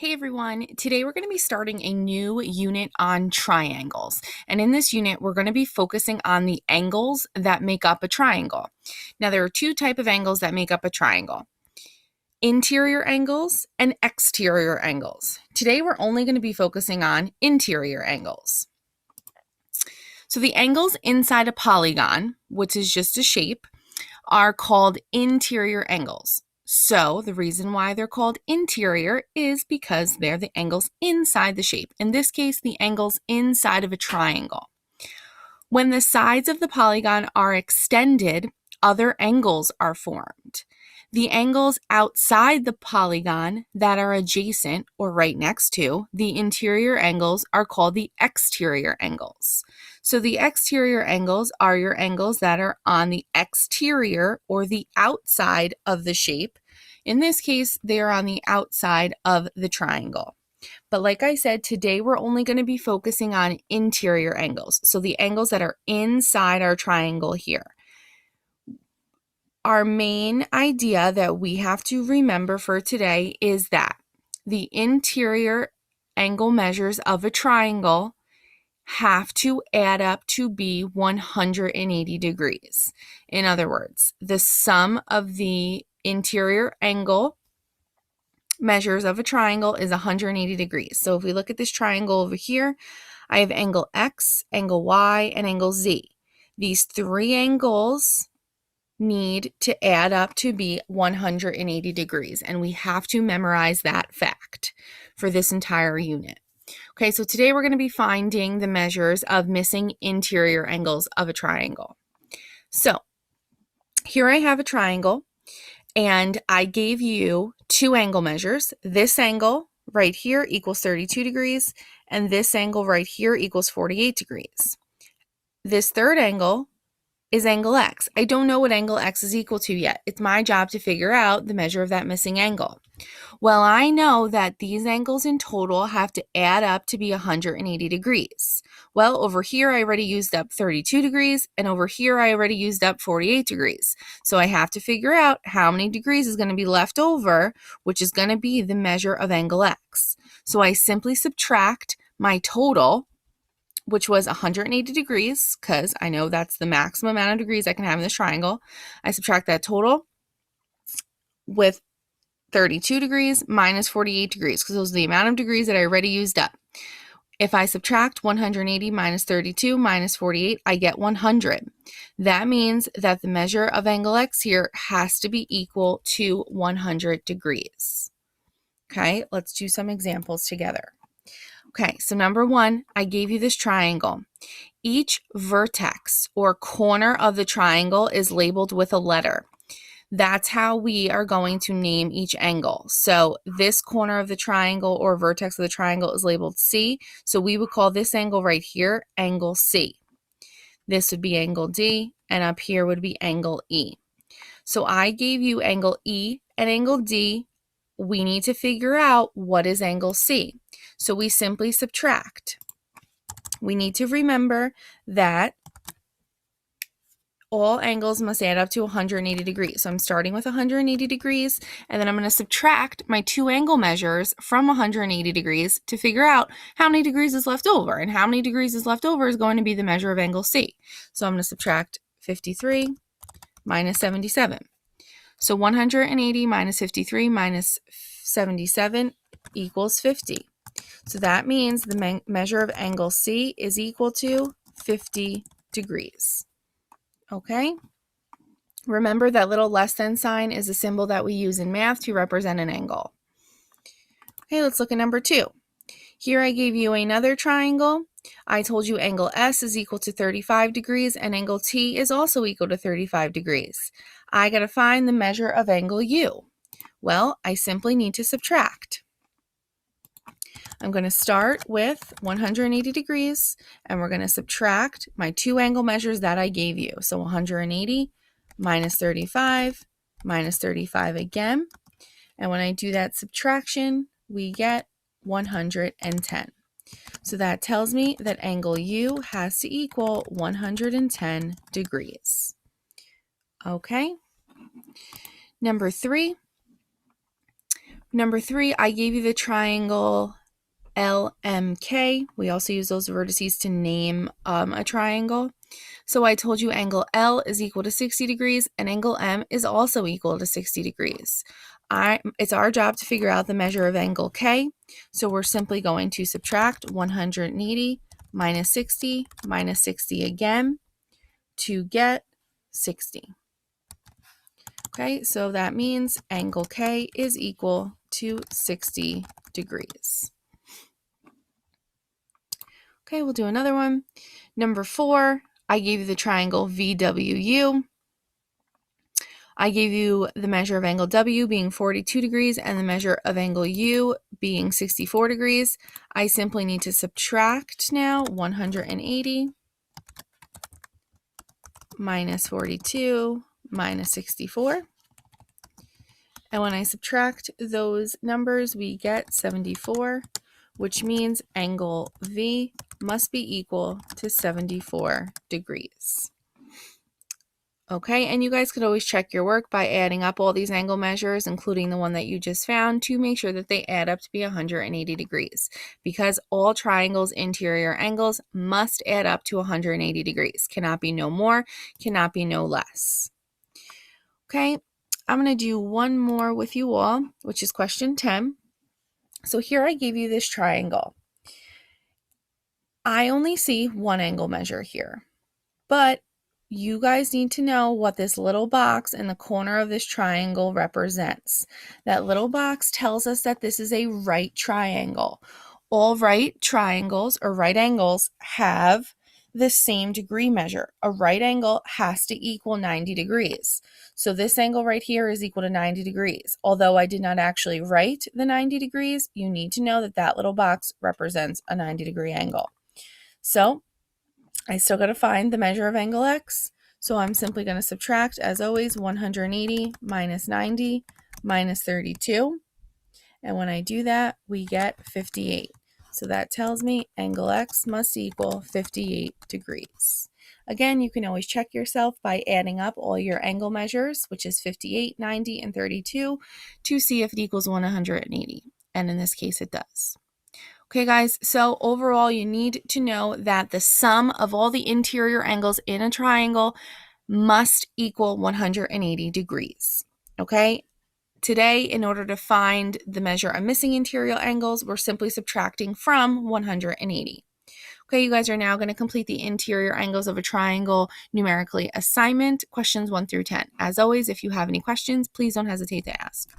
Hey everyone, today we're going to be starting a new unit on triangles. And in this unit, we're going to be focusing on the angles that make up a triangle. Now, there are two types of angles that make up a triangle: interior angles and exterior angles. Today, we're only going to be focusing on interior angles. So the angles inside a polygon, which is just a shape, are called interior angles. So the reason why they're called interior is because they're the angles inside the shape. In this case, the angles inside of a triangle. When the sides of the polygon are extended, other angles are formed. The angles outside the polygon that are adjacent or right next to the interior angles are called the exterior angles. So the exterior angles are your angles that are on the exterior or the outside of the shape. In this case, they are on the outside of the triangle. But like I said, today we're only going to be focusing on interior angles. So the angles that are inside our triangle here. Our main idea that we have to remember for today is that the interior angle measures of a triangle have to add up to be 180 degrees. In other words, the sum of the interior angle measures of a triangle is 180 degrees. So if we look at this triangle over here, I have angle X, angle Y, and angle Z. These three angles need to add up to be 180 degrees, and we have to memorize that fact for this entire unit. Okay, so today we're going to be finding the measures of missing interior angles of a triangle. So here I have a triangle, and I gave you two angle measures. This angle right here equals 32 degrees, and this angle right here equals 48 degrees. This third angle is angle X. I don't know what angle X is equal to yet. It's my job to figure out the measure of that missing angle. Well, I know that these angles in total have to add up to be 180 degrees. Well, over here I already used up 32 degrees, and over here I already used up 48 degrees. So I have to figure out how many degrees is going to be left over, which is going to be the measure of angle X. So I simply subtract my total, which was 180 degrees, because I know that's the maximum amount of degrees I can have in this triangle. I subtract that total with 32 degrees minus 48 degrees, because those are the amount of degrees that I already used up. If I subtract 180 minus 32 minus 48, I get 100. That means that the measure of angle X here has to be equal to 100 degrees. Okay, let's do some examples together. Okay, so number one, I gave you this triangle. Each vertex or corner of the triangle is labeled with a letter. That's how we are going to name each angle. So this corner of the triangle or vertex of the triangle is labeled C. So we would call this angle right here angle C. This would be angle D, and up here would be angle E. So I gave you angle E and angle D. We need to figure out what is angle C. So we simply subtract. We need to remember that all angles must add up to 180 degrees. So I'm starting with 180 degrees, and then I'm going to subtract my two angle measures from 180 degrees to figure out how many degrees is left over. And how many degrees is left over is going to be the measure of angle C. So I'm going to subtract 53 minus 77. So 180 minus 53 minus 77 equals 50. So that means the measure of angle C is equal to 50 degrees. Okay? Remember that little less than sign is a symbol that we use in math to represent an angle. Okay, let's look at number two. Here I gave you another triangle. I told you angle S is equal to 35 degrees and angle T is also equal to 35 degrees. I got to find the measure of angle U. Well, I simply need to subtract. I'm going to start with 180 degrees, and we're going to subtract my two angle measures that I gave you. So 180 minus 35 minus 35 again. And when I do that subtraction, we get 110. So that tells me that angle U has to equal 110 degrees. Okay. Number three, Number 3, I gave you the triangle LMK. We also use those vertices to name a triangle. So I told you angle L is equal to 60 degrees and angle M is also equal to 60 degrees. It's our job to figure out the measure of angle K. So we're simply going to subtract 180 minus 60 again to get 60. Okay, so that means angle K is equal to 60 degrees. Okay, we'll do another one. Number 4, I gave you the triangle VWU. I gave you the measure of angle W being 42 degrees and the measure of angle U being 64 degrees. I simply need to subtract now 180 minus 42 minus 64. And when I subtract those numbers, we get 74, which means angle V must be equal to 74 degrees. Okay, and you guys could always check your work by adding up all these angle measures, including the one that you just found, to make sure that they add up to be 180 degrees, because all triangles' interior angles must add up to 180 degrees. Cannot be no more, cannot be no less. Okay, I'm going to do one more with you all, which is question 10. So here I gave you this triangle. I only see one angle measure here, but you guys need to know what this little box in the corner of this triangle represents. That little box tells us that this is a right triangle. All right triangles or right angles have the same degree measure. A right angle has to equal 90 degrees. So this angle right here is equal to 90 degrees. Although I did not actually write the 90 degrees, you need to know that that little box represents a 90-degree angle. So I still got to find the measure of angle X. So I'm simply going to subtract, as always, 180 minus 90 minus 32. And when I do that, we get 58. So that tells me angle X must equal 58 degrees. Again, you can always check yourself by adding up all your angle measures, which is 58, 90, and 32, to see if it equals 180. And in this case, it does. Okay, guys, so overall, you need to know that the sum of all the interior angles in a triangle must equal 180 degrees. Okay, today, in order to find the measure of missing interior angles, we're simply subtracting from 180. Okay, you guys are now going to complete the interior angles of a triangle numerically assignment, questions 1 through 10. As always, if you have any questions, please don't hesitate to ask.